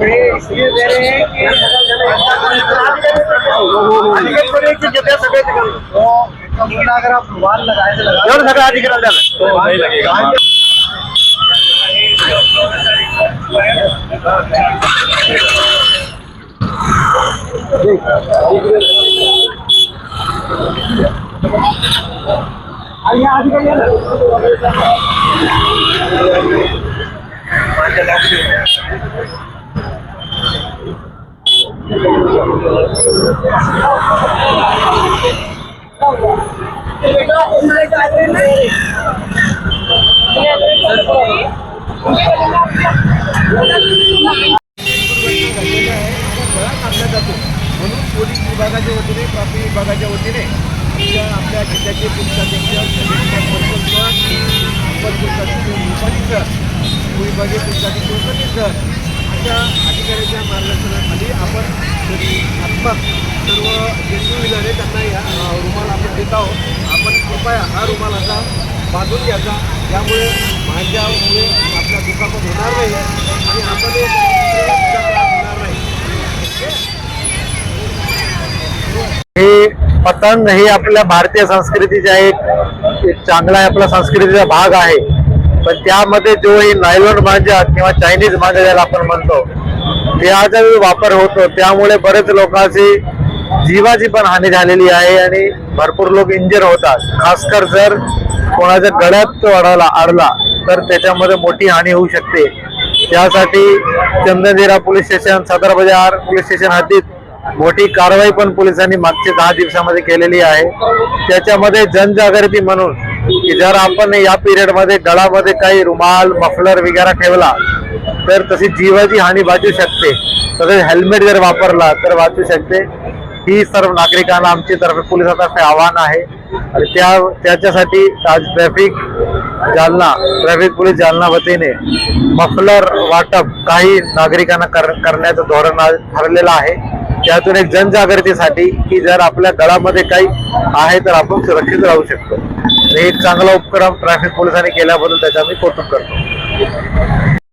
इसलिए दे रहे हैं कि अगर आप रुमाल लगाए तो नहीं लगेगा। म्हणून पोलीस विभागाच्या वतीने ट्रॅफिक विभागाच्या वतीने आपल्या जिल्ह्याचे पोलीस अधीक्षक विभागीय पोलीस अधीक्षक अशा अधिकाऱ्यांच्या मार्गदर्शनाखाली आपण सर्व जे टू व्हीलर आहे त्यांना या रुमाल आपण देत आहोत। आपण कृपया हा रुमाल आता बांधून घ्यायचा, यामुळे माझ्यामुळे आपल्या दुखापत होणार नाही आणि आपण होणार नाही। हे पतंग हे आपल्या भारतीय संस्कृतीचा एक चांगला आपला संस्कृतीचा भाग आहे, पण त्यामध्ये जो ही नायलॉन मांजा किंवा चायनीज मांजा ज्याला आपण म्हणतो त्याचा वापर होतो, त्यामुळे बरेच लोकांची जीवाची पण हानी झालेली आहे आणि भरपूर लोक इंजर होतात। खासकर जर कोणाच्या गळ्यात तो अडला तर त्याच्यामध्ये मोठी हानी होऊ शकते। त्यासाठी चंदनझिरा पोलीस स्टेशन, सदर बाजार पोलीस स्टेशन हद्दीत मोठी कारवाई पण पोलिसांनी मागच्या 10 दिवसामध्ये केलेली आहे। त्याच्यामध्ये जनजागृती म्हणून की जर आपण या पिरियड मध्ये गळामध्ये काही रुमाल, मफलर वगैरे ठेवला तर तशी जीवाची हानी वाचू शकते, तसेच हेल्मेट जर वापरला तर वाचू शकते। ही सर्व नागरिकांना आमच्या तर्फे पोलिसांतर्फे आवाहन आहे आणि त्याच्यासाठी आज ट्रॅफिक पोलीस जालना वतीने मफलर वाटप काही नागरिकांना करण्याचं धोरण ठरलेलं आहे। त्यातून एक जनजागृतीसाठी की जर आपल्या गळामध्ये काही आहे तर आपण सुरक्षित राहू शकतो। एक चांगला उपक्रम ट्रॅफिक पोलिसांनी केल्याबद्दल त्याचा मी कौतुक करतो।